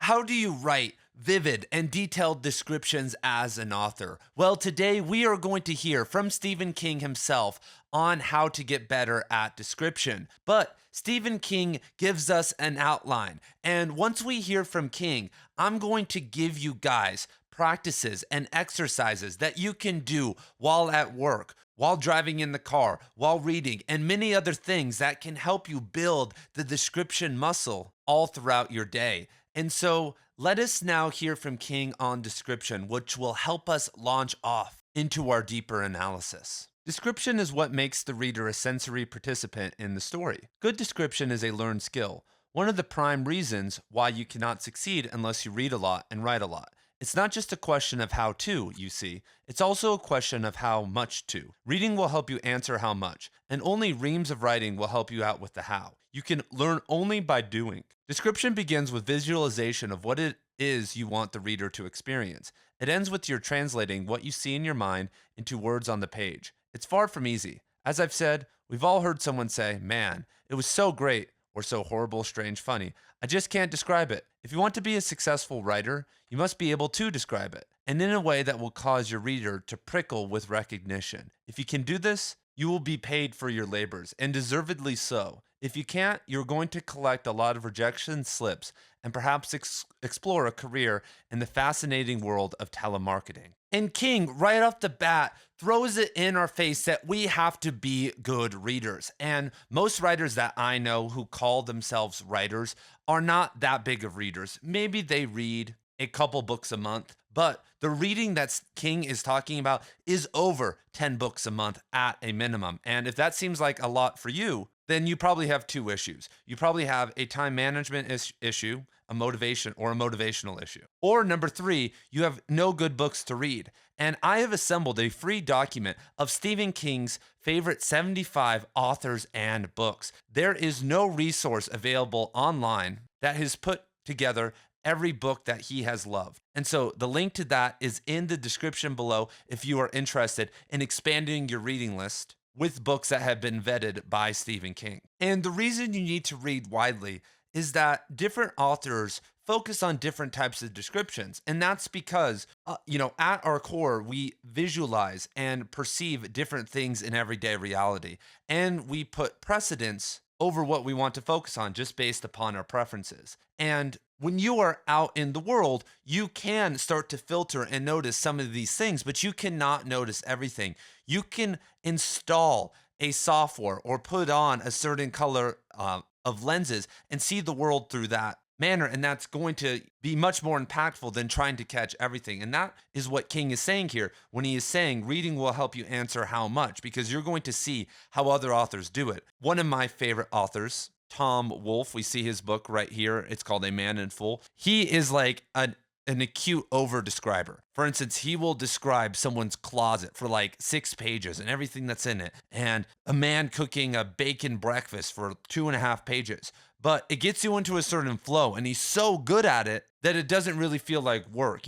how do you write vivid and detailed descriptions as an author? Well, today we are going to hear from Stephen King himself on how to get better at description. But Stephen King gives us an outline. And once we hear from King, I'm going to give you guys practices and exercises that you can do while at work, while driving in the car, while reading, and many other things that can help you build the description muscle all throughout your day. And so let us now hear from King on description, which will help us launch off into our deeper analysis. Description is what makes the reader a sensory participant in the story. Good description is a learned skill, one of the prime reasons why you cannot succeed unless you read a lot and write a lot. It's not just a question of how to, you see, it's also a question of how much to. Reading will help you answer how much, and only reams of writing will help you out with the how. You can learn only by doing. Description begins with visualization of what it is you want the reader to experience. It ends with your translating what you see in your mind into words on the page. It's far from easy. As I've said, we've all heard someone say, "Man, it was so great," or "so horrible, strange, funny. I just can't describe it." If you want to be a successful writer, you must be able to describe it, and in a way that will cause your reader to prickle with recognition. If you can do this, you will be paid for your labors, and deservedly so. If you can't, you're going to collect a lot of rejection slips and perhaps explore a career in the fascinating world of telemarketing. And King, right off the bat, throws it in our face that we have to be good readers. And most writers that I know who call themselves writers are not that big of readers. Maybe they read a couple books a month, but the reading that King is talking about is over 10 books a month at a minimum. And if that seems like a lot for you, then you probably have two issues. You probably have a time management issue, a motivational issue. Or number three, you have no good books to read. And I have assembled a free document of Stephen King's favorite 75 authors and books. There is no resource available online that has put together every book that he has loved. And so the link to that is in the description below if you are interested in expanding your reading list with books that have been vetted by Stephen King. And the reason you need to read widely is that different authors focus on different types of descriptions. And that's because, at our core, we visualize and perceive different things in everyday reality. And we put precedence over what we want to focus on just based upon our preferences. And when you are out in the world, you can start to filter and notice some of these things, but you cannot notice everything. You can install a software or put on a certain color of lenses and see the world through that manner. And that's going to be much more impactful than trying to catch everything. And that is what King is saying here when he is saying reading will help you answer how much, because you're going to see how other authors do it. One of my favorite authors, Tom Wolfe, we see his book right here. It's called A Man in Full. He is like an acute over describer. For instance, he will describe someone's closet for like 6 pages and everything that's in it, and a man cooking a bacon breakfast for 2.5 pages. But it gets you into a certain flow, and he's so good at it that it doesn't really feel like work.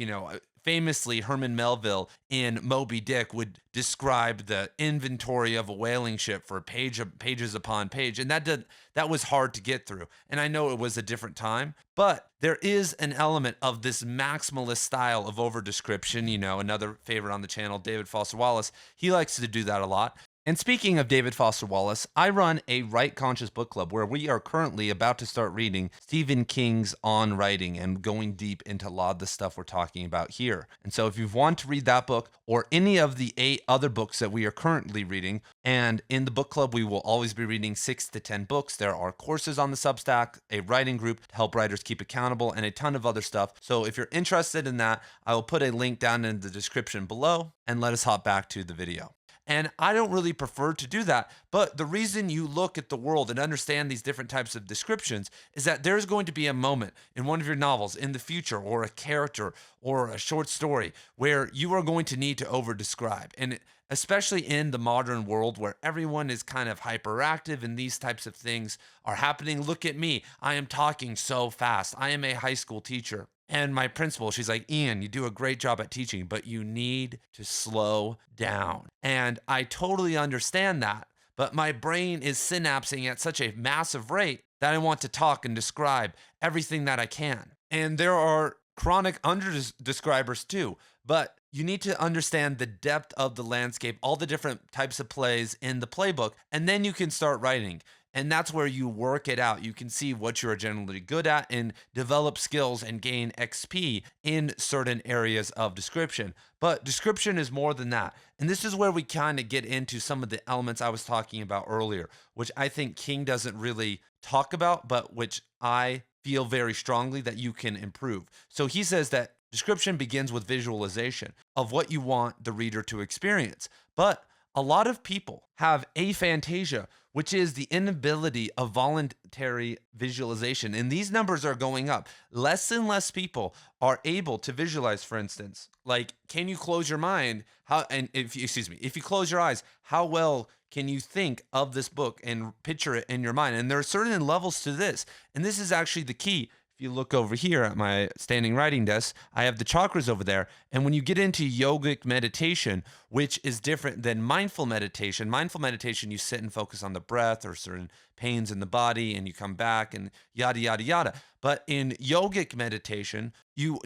Famously, Herman Melville in Moby Dick would describe the inventory of a whaling ship for pages upon page, and that was hard to get through. And I know it was a different time, but there is an element of this maximalist style of over description. Another favorite on the channel, David Foster Wallace, he likes to do that a lot. And speaking of David Foster Wallace, I run a Write Conscious book club where we are currently about to start reading Stephen King's On Writing and going deep into a lot of the stuff we're talking about here. And so if you want to read that book or any of the 8 other books that we are currently reading, and in the book club, we will always be reading 6 to 10 books. There are courses on the Substack, a writing group to help writers keep accountable, and a ton of other stuff. So if you're interested in that, I will put a link down in the description below, and let us hop back to the video. And I don't really prefer to do that, but the reason you look at the world and understand these different types of descriptions is that there's going to be a moment in one of your novels in the future, or a character or a short story, where you are going to need to over describe. And especially in the modern world where everyone is kind of hyperactive and these types of things are happening. Look at me. I am talking so fast. I am a high school teacher. And my principal, she's like, "Ian, you do a great job at teaching, but you need to slow down." And I totally understand that, but my brain is synapsing at such a massive rate that I want to talk and describe everything that I can. And there are chronic under describers too. But you need to understand the depth of the landscape, all the different types of plays in the playbook, and then you can start writing. And that's where you work it out. You can see what you are generally good at and develop skills and gain XP in certain areas of description. But description is more than that. And this is where we kind of get into some of the elements I was talking about earlier, which I think King doesn't really talk about, but which I feel very strongly that you can improve. So he says that description begins with visualization of what you want the reader to experience. But a lot of people have aphantasia, which is the inability of voluntary visualization. And these numbers are going up. Less and less people are able to visualize, for instance. Like, can you close your mind? How and if you excuse me, if you close your eyes, how well can you think of this book and picture it in your mind? And there are certain levels to this. And this is actually the key. If you look over here at my standing writing desk, I have the chakras over there. And when you get into yogic meditation, which is different than mindful meditation, you sit and focus on the breath or certain pains in the body and you come back and yada, yada, yada. But in yogic meditation, you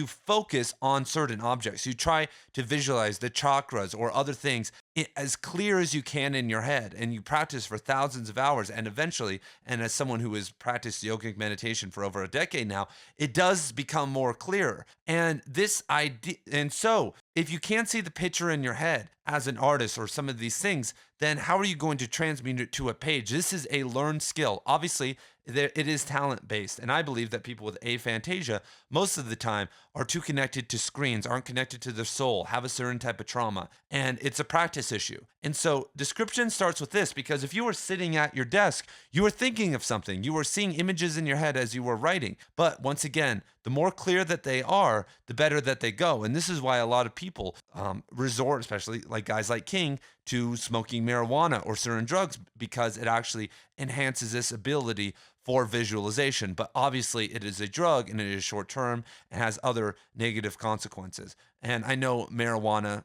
focus on certain objects. You try to visualize the chakras or other things as clear as you can in your head, and you practice for thousands of hours. And eventually, and as someone who has practiced yogic meditation for over a decade now, it does become more clear. And this idea, and so if you can't see the picture in your head as an artist or some of these things, then how are you going to transmute it to a page? This is a learned skill. Obviously, it is talent based. And I believe that people with aphantasia, most of the time, are too connected to screens, aren't connected to their soul, have a certain type of trauma. And it's a practice issue. And so description starts with this, because if you were sitting at your desk, you were thinking of something, you were seeing images in your head as you were writing. But once again, the more clear that they are, the better that they go. And this is why a lot of people resort, especially like guys like King, to smoking marijuana or certain drugs, because it actually enhances this ability for visualization. But obviously, it is a drug and it is short term and has other negative consequences. And I know marijuana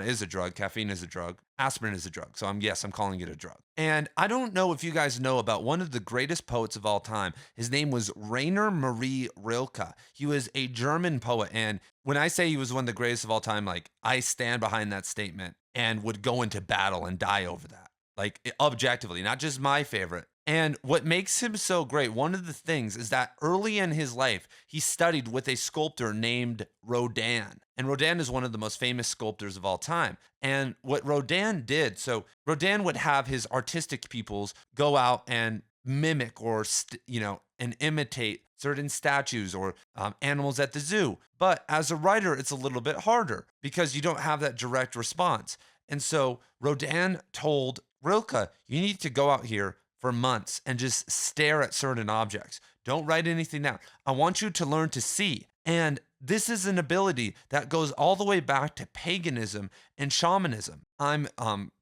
is a drug, caffeine is a drug, aspirin is a drug. So I'm calling it a drug. And I don't know if you guys know about one of the greatest poets of all time. His name was Rainer Marie Rilke. He was a German poet. And when I say he was one of the greatest of all time, like, I stand behind that statement and would go into battle and die over that. Like, objectively, not just my favorite. And what makes him so great, one of the things is that early in his life, he studied with a sculptor named Rodin. And Rodin is one of the most famous sculptors of all time. And what Rodin did, so Rodin would have his artistic pupils go out and mimic and imitate certain statues or animals at the zoo. But as a writer, it's a little bit harder because you don't have that direct response. And so Rodin told Rilke, you need to go out here for months and just stare at certain objects. Don't write anything down. I want you to learn to see. And this is an ability that goes all the way back to paganism and shamanism. I'm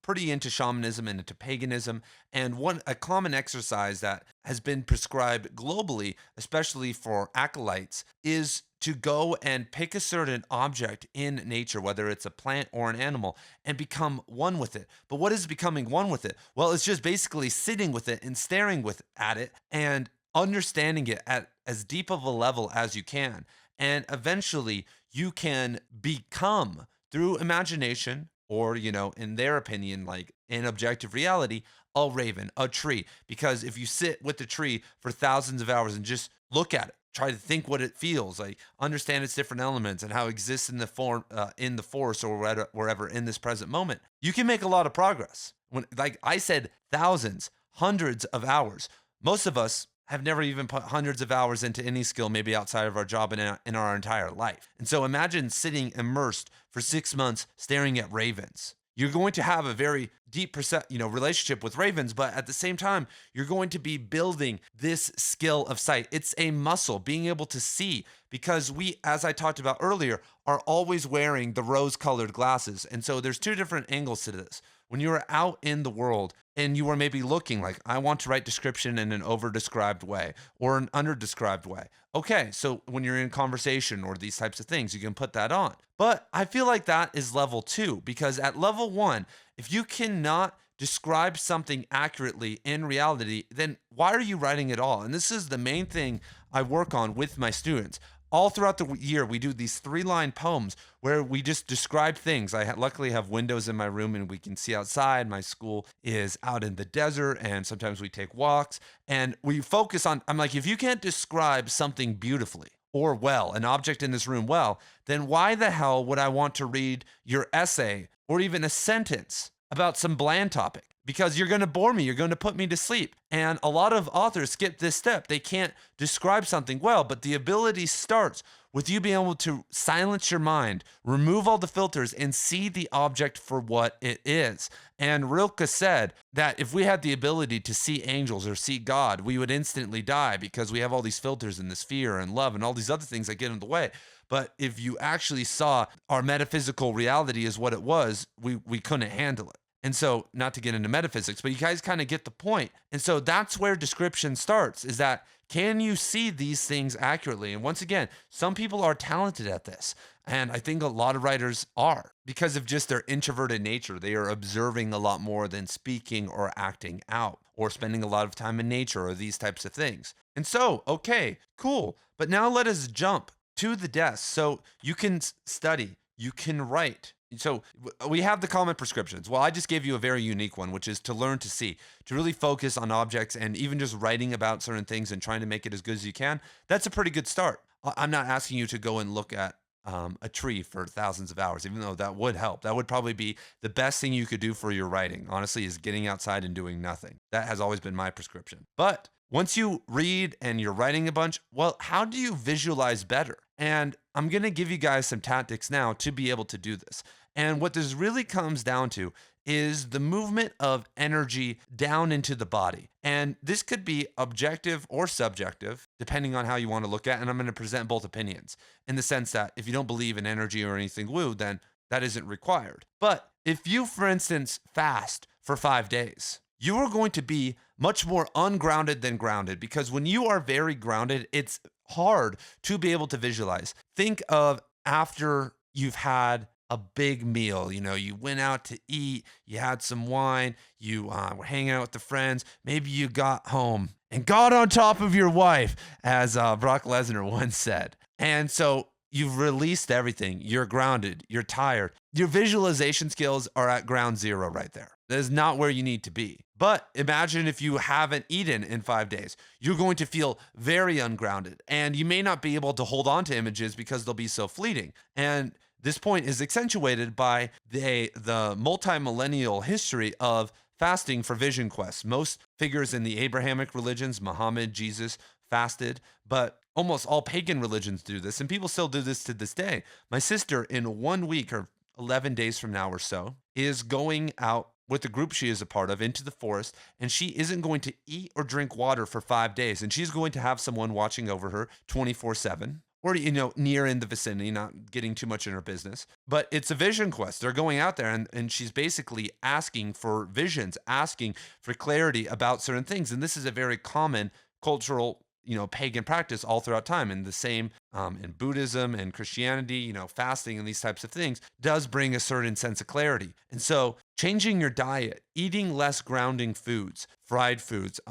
pretty into shamanism and into paganism. And a common exercise that has been prescribed globally, especially for acolytes, is to go and pick a certain object in nature, whether it's a plant or an animal, and become one with it. But what is becoming one with it? Well, it's just basically sitting with it and staring at it and understanding it at as deep of a level as you can. And eventually you can become, through imagination, or, in their opinion, like in objective reality, a raven, a tree. Because if you sit with the tree for thousands of hours and just look at it, try to think what it feels like, understand its different elements and how it exists in the form, in the forest or wherever in this present moment, you can make a lot of progress. When, like I said, thousands, hundreds of hours. Most of us have never even put hundreds of hours into any skill, maybe outside of our job in our entire life. And so imagine sitting immersed for 6 months staring at ravens. You're going to have a very deep relationship with ravens, but at the same time, you're going to be building this skill of sight. It's a muscle, being able to see, because we, as I talked about earlier, are always wearing the rose-colored glasses. And so there's two different angles to this. When you are out in the world and you are maybe looking like, I want to write description in an over-described way or an under-described way. Okay, so when you're in conversation or these types of things, you can put that on. But I feel like that is level 2, because at level 1, if you cannot describe something accurately in reality, then why are you writing at all? And this is the main thing I work on with my students. All throughout the year, we do these 3-line poems where we just describe things. Luckily have windows in my room and we can see outside. My school is out in the desert, and sometimes we take walks and we focus on. I'm like, if you can't describe something beautifully or well, an object in this room well, then why the hell would I want to read your essay or even a sentence about some bland topic? Because you're going to bore me. You're going to put me to sleep. And a lot of authors skip this step. They can't describe something well, but the ability starts with you being able to silence your mind, remove all the filters, and see the object for what it is. And Rilke said that if we had the ability to see angels or see God, we would instantly die because we have all these filters and this fear and love and all these other things that get in the way. But if you actually saw our metaphysical reality as what it was, we couldn't handle it. And so, not to get into metaphysics, but you guys kind of get the point. And so that's where description starts, is that can you see these things accurately? And once again, some people are talented at this. And I think a lot of writers are because of just their introverted nature. They are observing a lot more than speaking or acting out or spending a lot of time in nature or these types of things. And so, okay, cool. But now let us jump to the desk so you can study, you can write. So we have the common prescriptions. Well, I just gave you a very unique one, which is to learn to see, to really focus on objects, and even just writing about certain things and trying to make it as good as you can. That's a pretty good start. I'm not asking you to go and look at a tree for thousands of hours, even though that would help. That would probably be the best thing you could do for your writing, honestly, is getting outside and doing nothing. That has always been my prescription. But once you read and you're writing a bunch, well, how do you visualize better? And I'm going to give you guys some tactics now to be able to do this. And what this really comes down to is the movement of energy down into the body. And this could be objective or subjective, depending on how you want to look at it. And I'm going to present both opinions in the sense that if you don't believe in energy or anything woo, then that isn't required. But if you, for instance, fast for 5 days, you are going to be much more ungrounded than grounded, because when you are very grounded, it's hard to be able to visualize. Think of after you've had a big meal, you went out to eat, you had some wine, you were hanging out with the friends, maybe you got home and got on top of your wife, as Brock Lesnar once said. And so you've released everything. You're grounded. You're tired. Your visualization skills are at ground zero right there. That is not where you need to be. But imagine if you haven't eaten in 5 days. You're going to feel very ungrounded, and you may not be able to hold on to images because they'll be so fleeting. And this point is accentuated by the multi-millennial history of fasting for vision quests. Most figures in the Abrahamic religions, Muhammad, Jesus, fasted, but almost all pagan religions do this, and people still do this to this day. My sister, in 1 week or 11 days from now or so, is going out with the group she is a part of into the forest, and she isn't going to eat or drink water for 5 days, and she's going to have someone watching over her 24/7. Or, near in the vicinity, not getting too much in her business. But it's a vision quest. They're going out there, and she's basically asking for visions, asking for clarity about certain things. And this is a very common cultural, pagan practice all throughout time. And the same in Buddhism and Christianity, fasting and these types of things does bring a certain sense of clarity. And so changing your diet, eating less grounding foods, fried foods,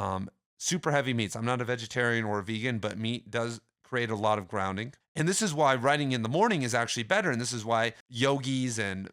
super heavy meats. I'm not a vegetarian or a vegan, but meat does create a lot of grounding. And this is why writing in the morning is actually better. And this is why yogis and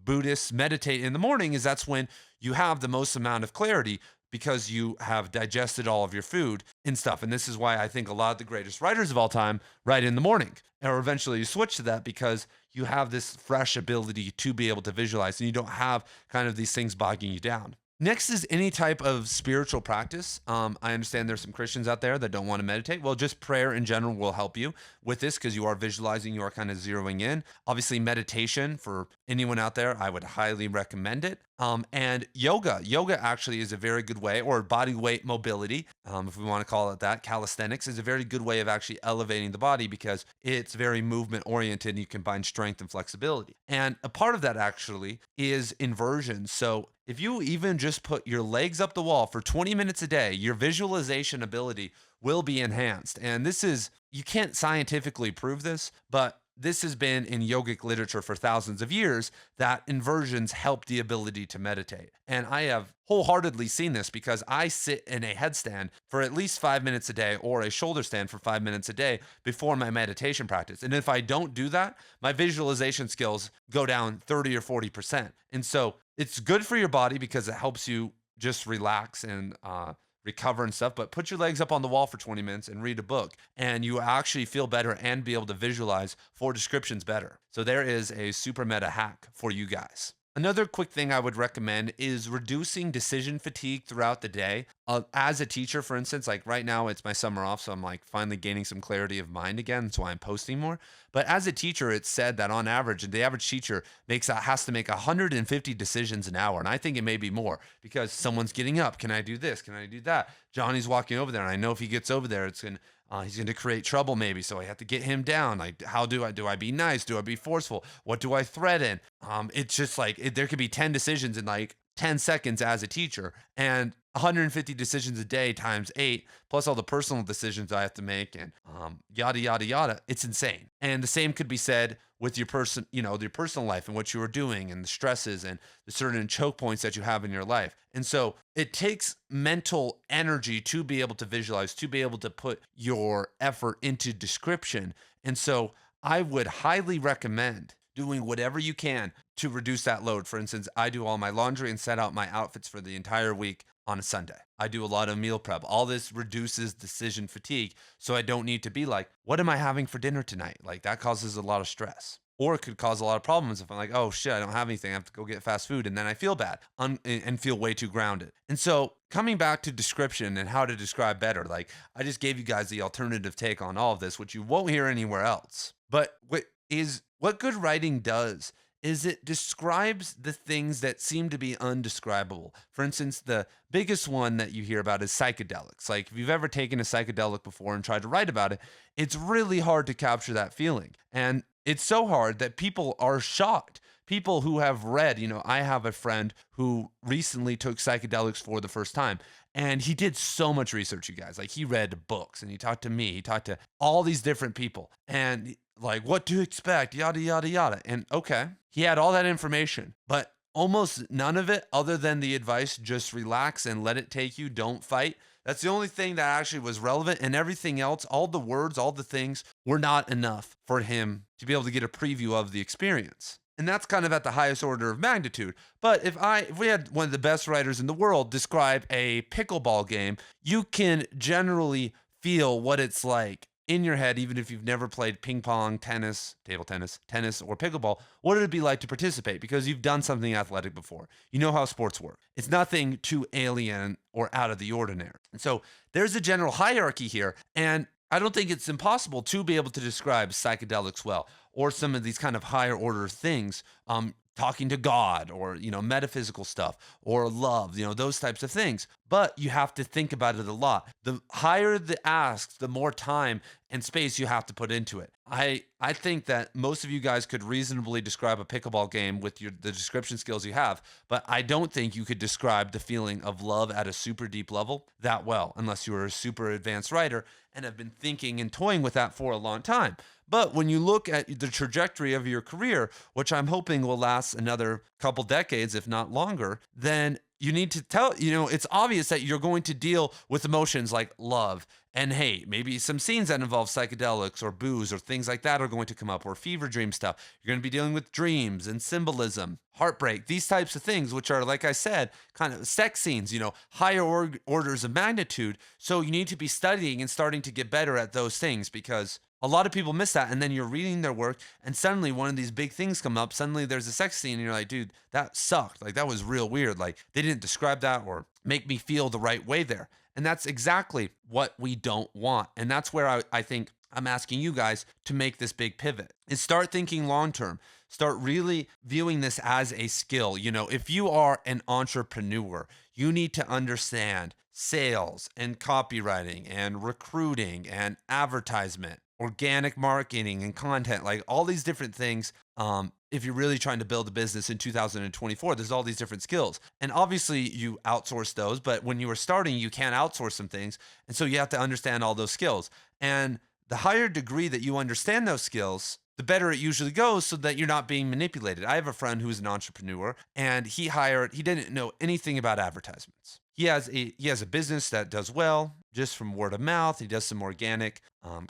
Buddhists meditate in the morning, is that's when you have the most amount of clarity, because you have digested all of your food and stuff. And this is why I think a lot of the greatest writers of all time write in the morning. Or eventually you switch to that because you have this fresh ability to be able to visualize, and you don't have kind of these things bogging you down. Next is any type of spiritual practice. I understand there's some Christians out there that don't want to meditate. Well, just prayer in general will help you with this, because you are visualizing, you are kind of zeroing in. Obviously, meditation for anyone out there, I would highly recommend it. And yoga. Yoga actually is a very good way, or body weight mobility, if we want to call it that. Calisthenics is a very good way of actually elevating the body, because it's very movement oriented and you combine strength and flexibility. And a part of that actually is inversion. So if you even just put your legs up the wall for 20 minutes a day, your visualization ability will be enhanced. And this is, you can't scientifically prove this, but this has been in yogic literature for thousands of years, that inversions help the ability to meditate. And I have wholeheartedly seen this because I sit in a headstand for at least 5 minutes a day or a shoulder stand for 5 minutes a day before my meditation practice. And if I don't do that, my visualization skills go down 30 or 40%. And so it's good for your body because it helps you just relax and recover and stuff, but put your legs up on the wall for 20 minutes and read a book, and you actually feel better and be able to visualize for descriptions better. So there is a super meta hack for you guys. Another quick thing I would recommend is reducing decision fatigue throughout the day. As a teacher, for instance, like right now it's my summer off, so I'm like finally gaining some clarity of mind again. That's why I'm posting more. But as a teacher, it's said that on average, the average teacher has to make 150 decisions an hour, and I think it may be more because someone's getting up. Can I do this? Can I do that? Johnny's walking over there, and I know if he gets over there, he's going to create trouble maybe, so I have to get him down. Like, how do I be nice? Do I be forceful? What do I threaten? It's just like there could be 10 decisions in like 10 seconds as a teacher, and 150 decisions a day times 8, plus all the personal decisions I have to make, and yada yada yada. It's insane. And the same could be said with your your personal life and what you are doing and the stresses and the certain choke points that you have in your life. And so it takes mental energy to be able to visualize, to be able to put your effort into description. And so I would highly recommend doing whatever you can to reduce that load. For instance, I do all my laundry and set out my outfits for the entire week on a Sunday. I do a lot of meal prep. All this reduces decision fatigue. So I don't need to be like, what am I having for dinner tonight? Like that causes a lot of stress. Or it could cause a lot of problems if I'm like, oh shit, I don't have anything. I have to go get fast food. And then I feel bad and feel way too grounded. And so coming back to description and how to describe better, like I just gave you guys the alternative take on all of this, which you won't hear anywhere else. But what good writing does is it describes the things that seem to be undescribable. For instance, the biggest one that you hear about is psychedelics. Like if you've ever taken a psychedelic before and tried to write about it, it's really hard to capture that feeling. And it's so hard that people are shocked. People who have read, I have a friend who recently took psychedelics for the first time, and he did so much research, you guys. Like he read books and he talked to me, he talked to all these different people, and like what to expect, yada, yada, yada. And okay, he had all that information, but almost none of it other than the advice, just relax and let it take you, don't fight. That's the only thing that actually was relevant, and everything else, all the words, all the things were not enough for him to be able to get a preview of the experience. And that's kind of at the highest order of magnitude. But if we had one of the best writers in the world describe a pickleball game, you can generally feel what it's like in your head, even if you've never played ping pong, tennis, table tennis, or pickleball. What would it be like to participate? Because you've done something athletic before. You know how sports work. It's nothing too alien or out of the ordinary. And so there's a general hierarchy here. And I don't think it's impossible to be able to describe psychedelics well, or some of these kind of higher order things, talking to God, or, metaphysical stuff, or love, those types of things. But you have to think about it a lot. The higher the ask, the more time and space you have to put into it. I think that most of you guys could reasonably describe a pickleball game with the description skills you have, but I don't think you could describe the feeling of love at a super deep level that well, unless you're a super advanced writer and have been thinking and toying with that for a long time. But when you look at the trajectory of your career, which I'm hoping will last another couple decades, if not longer, then you need to it's obvious that you're going to deal with emotions like love and hate. Maybe some scenes that involve psychedelics or booze or things like that are going to come up, or fever dream stuff. You're going to be dealing with dreams and symbolism, heartbreak, these types of things, which are, like I said, kind of sex scenes, higher orders of magnitude. So you need to be studying and starting to get better at those things, because a lot of people miss that. And then you're reading their work and suddenly one of these big things come up. Suddenly there's a sex scene and you're like, dude, that sucked. Like that was real weird. Like they didn't describe that or make me feel the right way there. And that's exactly what we don't want. And that's where I think I'm asking you guys to make this big pivot, is start thinking long-term. Start really viewing this as a skill. If you are an entrepreneur, you need to understand sales and copywriting and recruiting and advertisement, organic marketing and content, like all these different things. If you're really trying to build a business in 2024, there's all these different skills. And obviously you outsource those, but when you were starting, you can't outsource some things. And so you have to understand all those skills. And the higher degree that you understand those skills, the better it usually goes so that you're not being manipulated. I have a friend who's an entrepreneur and he didn't know anything about advertisements. He has a business that does well just from word of mouth. He does some organic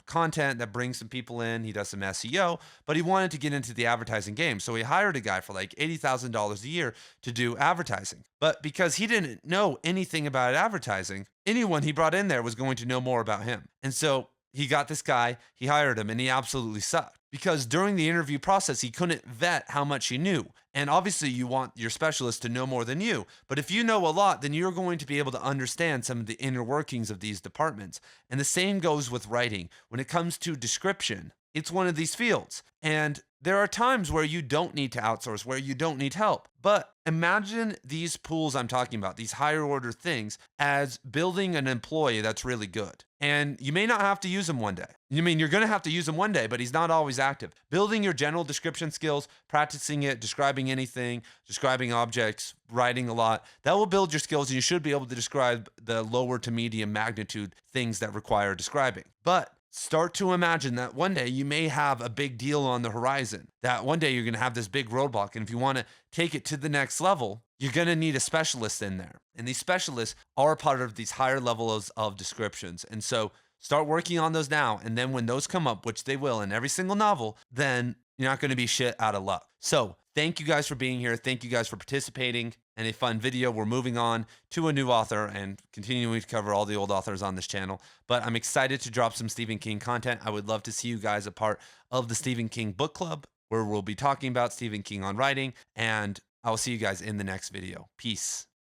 content that brings some people in. He does some SEO, but he wanted to get into the advertising game. So he hired a guy for like $80,000 a year to do advertising. But because he didn't know anything about advertising, anyone he brought in there was going to know more about him. And so he got this guy, he hired him, and he absolutely sucked because during the interview process, he couldn't vet how much he knew. And obviously, you want your specialist to know more than you. But if you know a lot, then you're going to be able to understand some of the inner workings of these departments. And the same goes with writing. When it comes to description, it's one of these fields. And there are times where you don't need to outsource, where you don't need help. But imagine these pools I'm talking about, these higher order things, as building an employee that's really good. And you may not have to use him one day. You're going to have to use him one day, but he's not always active. Building your general description skills, practicing it, describing anything, describing objects, writing a lot, that will build your skills and you should be able to describe the lower to medium magnitude things that require describing. But start to imagine that one day you may have a big deal on the horizon, that one day you're going to have this big roadblock. And if you want to take it to the next level, you're going to need a specialist in there. And these specialists are part of these higher levels of descriptions. And so start working on those now. And then when those come up, which they will in every single novel, then you're not going to be shit out of luck. So thank you guys for being here. Thank you guys for participating in a fun video. We're moving on to a new author and continuing to cover all the old authors on this channel. But I'm excited to drop some Stephen King content. I would love to see you guys a part of the Stephen King book club, where we'll be talking about Stephen King on writing. And I'll see you guys in the next video. Peace.